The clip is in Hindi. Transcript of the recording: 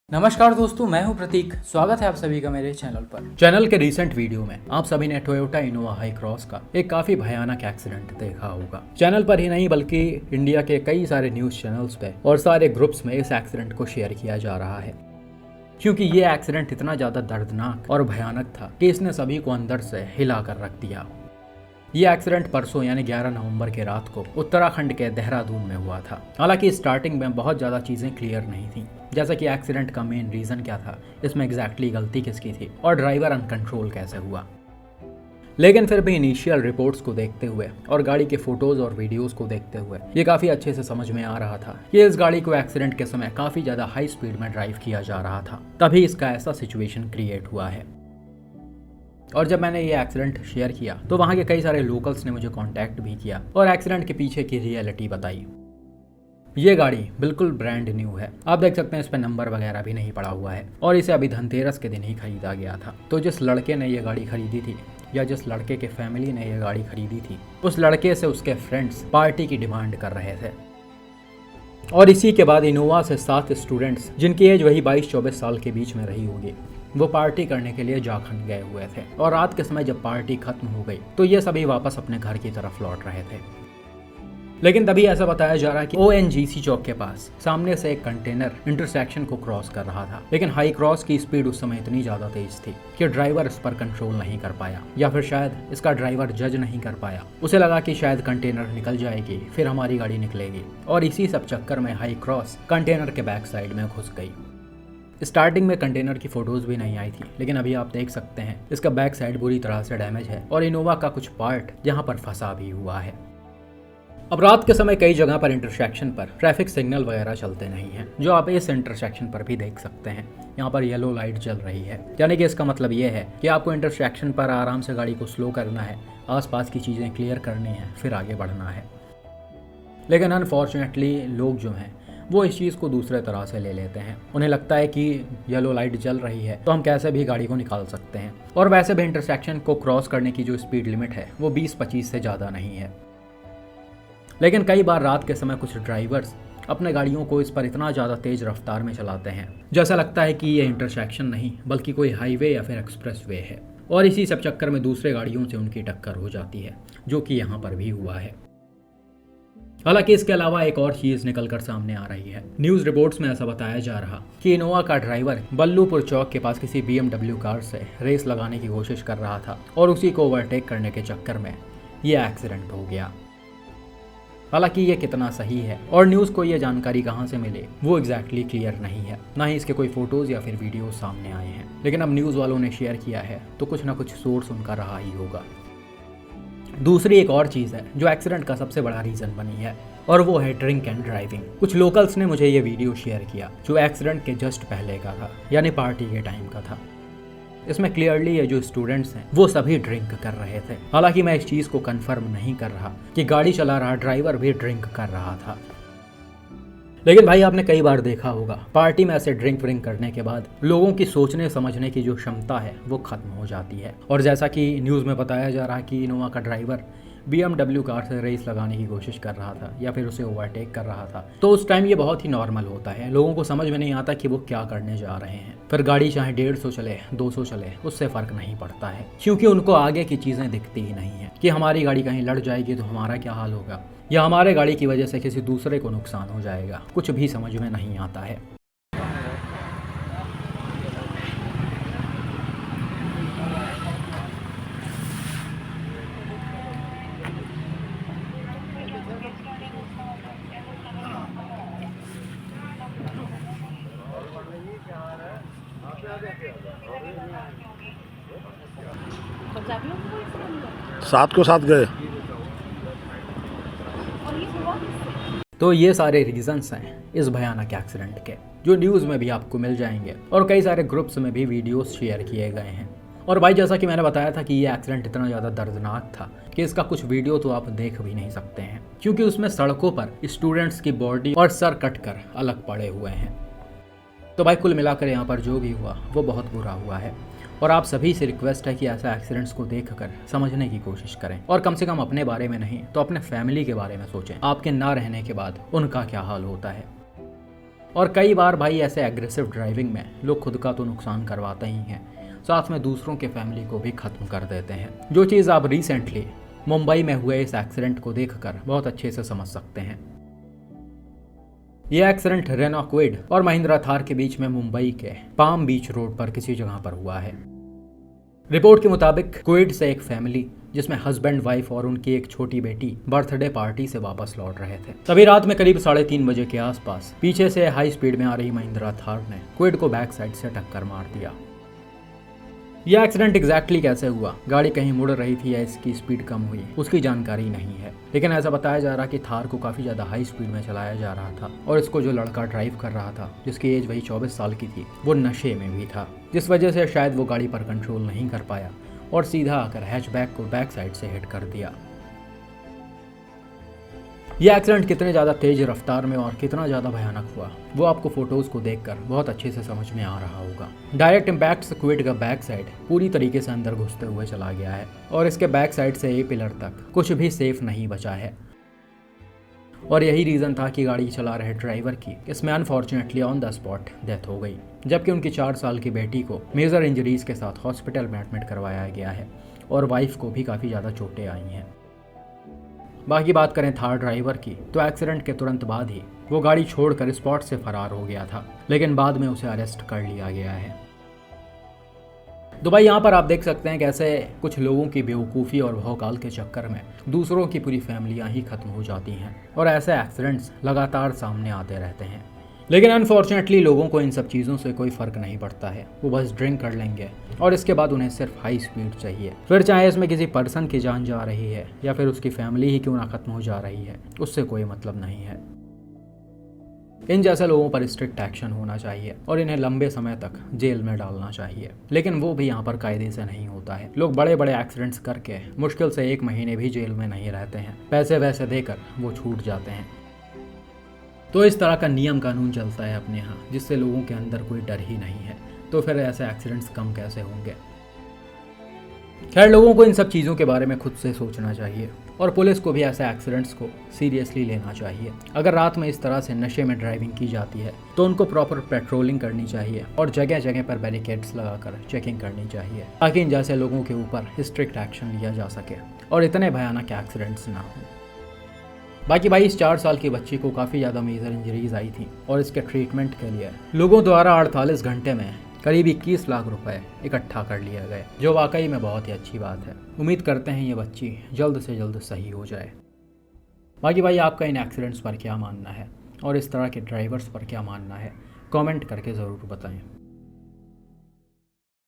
नमस्कार दोस्तों, मैं हूं प्रतीक। स्वागत है आप सभी का मेरे चैनल पर। चैनल के रिसेंट वीडियो में आप सभी ने टोयोटा इनोवा हाई क्रॉस का एक काफी भयानक एक्सीडेंट देखा होगा। चैनल पर ही नहीं बल्कि इंडिया के कई सारे न्यूज चैनल्स पे और सारे ग्रुप्स में इस एक्सीडेंट को शेयर किया जा रहा है, क्योंकि ये एक्सीडेंट इतना ज्यादा दर्दनाक और भयानक था कि इसने सभी को अंदर से हिला कर रख दिया। ये एक्सीडेंट परसों यानी 11 नवंबर के रात को उत्तराखंड के देहरादून में हुआ था। हालांकि स्टार्टिंग में बहुत ज़्यादा चीज़ें क्लियर नहीं थी, जैसे कि एक्सीडेंट का मेन रीज़न क्या था, इसमें एग्जैक्टली गलती किसकी थी और ड्राइवर अनकंट्रोल कैसे हुआ। लेकिन फिर भी इनिशियल रिपोर्ट्स को देखते हुए और गाड़ी के फोटोज और वीडियोस को देखते हुए ये काफ़ी अच्छे से समझ में आ रहा था कि इस गाड़ी को एक्सीडेंट के समय काफ़ी ज़्यादा हाई स्पीड में ड्राइव किया जा रहा था, तभी इसका ऐसा सिचुएशन क्रिएट हुआ है। और जब मैंने ये एक्सीडेंट शेयर किया तो वहाँ के कई सारे लोकल्स ने मुझे कांटेक्ट भी किया और एक्सीडेंट के पीछे की रियलिटी बताई। ये गाड़ी बिल्कुल ब्रांड न्यू है, आप देख सकते हैं इस पे नंबर वगैरह भी नहीं पड़ा हुआ है और इसे अभी धनतेरस के दिन ही खरीदा गया था। तो जिस लड़के ने ये गाड़ी खरीदी थी या जिस लड़के के फैमिली ने ये गाड़ी खरीदी थी, उस लड़के से उसके फ्रेंड्स पार्टी की डिमांड कर रहे थे। और इसी के बाद इनोवा से 7 स्टूडेंट्स, जिनकी एज वही 22-24 साल के बीच में रही होगी, वो पार्टी करने के लिए झारखंड गए हुए थे। और रात के समय जब पार्टी खत्म हो गई तो ये सभी वापस अपने घर की तरफ लौट रहे थे। लेकिन तभी ऐसा बताया जा रहा है कि ONGC चौक के पास सामने से एक कंटेनर इंटरसेक्शन को क्रॉस कर रहा था, लेकिन हाई क्रॉस की स्पीड उस समय इतनी ज्यादा तेज थी कि ड्राइवर इस पर कंट्रोल नहीं कर पाया, या फिर शायद इसका ड्राइवर जज नहीं कर पाया। उसे लगा कि शायद कंटेनर निकल जाएगी, फिर हमारी गाड़ी निकलेगी, और इसी सब चक्कर में हाई क्रॉस कंटेनर के बैक साइड में घुस गई। स्टार्टिंग में कंटेनर की फोटोज भी नहीं आई थी, लेकिन अभी आप देख सकते हैं इसका बैक साइड बुरी तरह से डैमेज है और इनोवा का कुछ पार्ट यहाँ पर फंसा भी हुआ है। अब रात के समय कई जगह पर इंटरसेक्शन पर ट्रैफिक सिग्नल वगैरह चलते नहीं हैं, जो आप इस इंटरसेक्शन पर भी देख सकते हैं। यहाँ पर येलो लाइट जल रही है, यानी कि इसका मतलब ये है कि आपको इंटरसेक्शन पर आराम से गाड़ी को स्लो करना है, आसपास की चीज़ें क्लियर करनी है, फिर आगे बढ़ना है। लेकिन अनफॉर्चुनेटली लोग जो हैं वो इस चीज़ को दूसरे तरह से ले लेते हैं। उन्हें लगता है कि येलो लाइट जल रही है तो हम कैसे भी गाड़ी को निकाल सकते हैं, और वैसे भी इंटरसेक्शन को क्रॉस करने की जो स्पीड लिमिट है वो 20-25 से ज़्यादा नहीं है। लेकिन कई बार रात के समय कुछ ड्राइवर्स अपने गाड़ियों को इस पर इतना ज़्यादा तेज़ रफ्तार में चलाते हैं जैसा लगता है कि ये इंटरसेक्शन नहीं बल्कि कोई हाईवे या फिर एक्सप्रेस वे है, और इसी सब चक्कर में दूसरे गाड़ियों से उनकी टक्कर हो जाती है, जो कि यहाँ पर भी हुआ है। हालांकि इसके अलावा एक और चीज निकलकर सामने आ रही है। न्यूज रिपोर्ट्स में ऐसा बताया जा रहा कि इनोवा का ड्राइवर बल्लूपुर चौक के पास किसी BMW कार से रेस लगाने की कोशिश कर रहा था और उसी को ओवरटेक करने के चक्कर में ये एक्सीडेंट हो गया। हालांकि ये कितना सही है और न्यूज़ को ये जानकारी कहाँ से मिले वो एग्जैक्टली क्लियर नहीं है, ना ही इसके कोई फोटोज या फिर वीडियो सामने आए हैं। लेकिन अब न्यूज़ वालों ने शेयर किया है तो कुछ ना कुछ सोर्स उनका रहा ही होगा। दूसरी एक और चीज़ है जो एक्सीडेंट का सबसे बड़ा रीज़न बनी है, और वो है ड्रिंक एंड ड्राइविंग। कुछ लोकल्स ने मुझे ये वीडियो शेयर किया जो एक्सीडेंट के जस्ट पहले का था, यानी पार्टी के टाइम का था। इसमें क्लियरली ये जो स्टूडेंट्स हैं वो सभी ड्रिंक कर रहे थे। हालांकि मैं इस चीज़ को कंफर्म नहीं कर रहा कि गाड़ी चला रहा ड्राइवर भी ड्रिंक कर रहा था, लेकिन भाई आपने कई बार देखा होगा पार्टी में ऐसे ड्रिंक व्रिंक करने के बाद लोगों की सोचने समझने की जो क्षमता है वो खत्म हो जाती है। और जैसा कि न्यूज़ में बताया जा रहा है कि इनोवा का ड्राइवर BMW कार से रेस लगाने की कोशिश कर रहा था या फिर उसे ओवरटेक कर रहा था, तो उस टाइम ये बहुत ही नॉर्मल होता है। लोगों को समझ में नहीं आता कि वो क्या करने जा रहे हैं। फिर गाड़ी चाहे 150 चले 200 चले उससे फ़र्क नहीं पड़ता है, क्योंकि उनको आगे की चीज़ें दिखती ही नहीं है कि हमारी गाड़ी कहीं लड़ जाएगी तो हमारा क्या हाल होगा, या हमारे गाड़ी की वजह से किसी दूसरे को नुकसान हो जाएगा। कुछ भी समझ में नहीं आता है। साथ को साथ गए। तो ये सारे रीजंस हैं इस भयानक एक्सीडेंट के, जो न्यूज़ में भी आपको मिल जाएंगे और कई सारे ग्रुप्स में भी वीडियोस शेयर किए गए हैं। और भाई जैसा कि मैंने बताया था कि ये एक्सीडेंट इतना ज़्यादा दर्दनाक था कि इसका कुछ वीडियो तो आप देख भी नहीं सकते हैं, क्योंकि उसमें सड़कों पर स्टूडेंट्स की बॉडी और सर कट कर अलग पड़े हुए हैं। तो भाई कुल मिलाकर यहाँ पर जो भी हुआ वो बहुत बुरा हुआ है, और आप सभी से रिक्वेस्ट है कि ऐसा एक्सीडेंट्स को देखकर समझने की कोशिश करें, और कम से कम अपने बारे में नहीं तो अपने फैमिली के बारे में सोचें। आपके ना रहने के बाद उनका क्या हाल होता है। और कई बार भाई ऐसे एग्रेसिव ड्राइविंग में लोग खुद का तो नुकसान करवाते ही हैं, साथ में दूसरों के फैमिली को भी ख़त्म कर देते हैं। जो चीज़ आप रिसेंटली मुंबई में हुए इस एक्सीडेंट को देखकर बहुत अच्छे से समझ सकते हैं। यह एक्सीडेंट रेनॉ क्विड और महिंद्रा थार के बीच में मुंबई के पाम बीच रोड पर किसी जगह पर हुआ है। रिपोर्ट के मुताबिक क्विड से एक फैमिली जिसमें हस्बैंड, वाइफ और उनकी एक छोटी बेटी बर्थडे पार्टी से वापस लौट रहे थे। तभी रात में करीब 3:30 बजे के आसपास पीछे से हाई स्पीड में आ रही महिंद्रा थार ने क्विड को बैक साइड से टक्कर मार दिया। यह एक्सीडेंट एग्जैक्टली कैसे हुआ, गाड़ी कहीं मुड़ रही थी या इसकी स्पीड कम हुई, उसकी जानकारी नहीं है, लेकिन ऐसा बताया जा रहा कि थार को काफ़ी ज़्यादा हाई स्पीड में चलाया जा रहा था और इसको जो लड़का ड्राइव कर रहा था, जिसकी एज वही 24 साल की थी, वो नशे में भी था, जिस वजह से शायद वो गाड़ी पर कंट्रोल नहीं कर पाया और सीधा आकर हैचबैक को बैक साइड से हिट कर दिया। यह एक्सीडेंट कितने ज़्यादा तेज रफ्तार में और कितना ज़्यादा भयानक हुआ, वो आपको फोटोज़ को देखकर बहुत अच्छे से समझ में आ रहा होगा। डायरेक्ट इम्पैक्ट से क्विड का बैक साइड पूरी तरीके से अंदर घुसते हुए चला गया है और इसके बैक साइड से ए पिलर तक कुछ भी सेफ नहीं बचा है। और यही रीज़न था कि गाड़ी चला रहे ड्राइवर की इसमें unfortunately on the spot death हो गई, जबकि उनकी 4 साल की बेटी को मेजर इंजरीज के साथ हॉस्पिटल में एडमिट करवाया गया है और वाइफ को भी काफ़ी ज़्यादा चोटें आई हैं। बाकी बात करें थार ड्राइवर की, तो एक्सीडेंट के तुरंत बाद ही वो गाड़ी छोड़कर स्पॉट से फरार हो गया था, लेकिन बाद में उसे अरेस्ट कर लिया गया है। तो भाई यहाँ पर आप देख सकते हैं कैसे कुछ लोगों की बेवकूफ़ी और भौकाल के चक्कर में दूसरों की पूरी फैमिलियाँ ही खत्म हो जाती हैं और ऐसे एक्सीडेंट्स लगातार सामने आते रहते हैं। लेकिन अनफॉर्चुनेटली लोगों को इन सब चीज़ों से कोई फ़र्क नहीं पड़ता है, वो बस ड्रिंक कर लेंगे और इसके बाद उन्हें सिर्फ हाई स्पीड चाहिए, फिर चाहे इसमें किसी पर्सन की जान जा रही है या फिर उसकी फैमिली ही क्यों ना ख़त्म हो जा रही है, उससे कोई मतलब नहीं है। इन जैसे लोगों पर स्ट्रिक्ट एक्शन होना चाहिए और इन्हें लंबे समय तक जेल में डालना चाहिए, लेकिन वो भी यहाँ पर कायदे से नहीं होता है। लोग बड़े बड़े एक्सीडेंट्स करके मुश्किल से 1 महीने भी जेल में नहीं रहते हैं, पैसे वैसे देकर वो छूट जाते हैं। तो इस तरह का नियम कानून चलता है अपने यहाँ, जिससे लोगों के अंदर कोई डर ही नहीं है, तो फिर ऐसे एक्सीडेंट्स कम कैसे होंगे। खैर, लोगों को इन सब चीज़ों के बारे में खुद से सोचना चाहिए और पुलिस को भी ऐसे एक्सीडेंट्स को सीरियसली लेना चाहिए। अगर रात में इस तरह से नशे में ड्राइविंग की जाती है तो उनको प्रॉपर पेट्रोलिंग करनी चाहिए और जगह जगह पर बैरिकेड्स लगाकर चेकिंग करनी चाहिए, ताकि इन जैसे लोगों के ऊपर स्ट्रिक्ट एक्शन लिया जा सके और इतने भयानक एक्सीडेंट्स ना हो। बाकी भाई, इस 4 साल की बच्ची को काफ़ी ज़्यादा मेजर इंजरीज आई थी और इसके ट्रीटमेंट के लिए लोगों द्वारा 48 घंटे में करीब 21 लाख रुपए इकट्ठा कर लिए गए, जो वाकई में बहुत ही अच्छी बात है। उम्मीद करते हैं ये बच्ची जल्द से जल्द सही हो जाए। बाकी भाई, आपका इन एक्सीडेंट्स पर क्या मानना है और इस तरह के ड्राइवर्स पर क्या मानना है, कमेंट करके ज़रूर बताएं।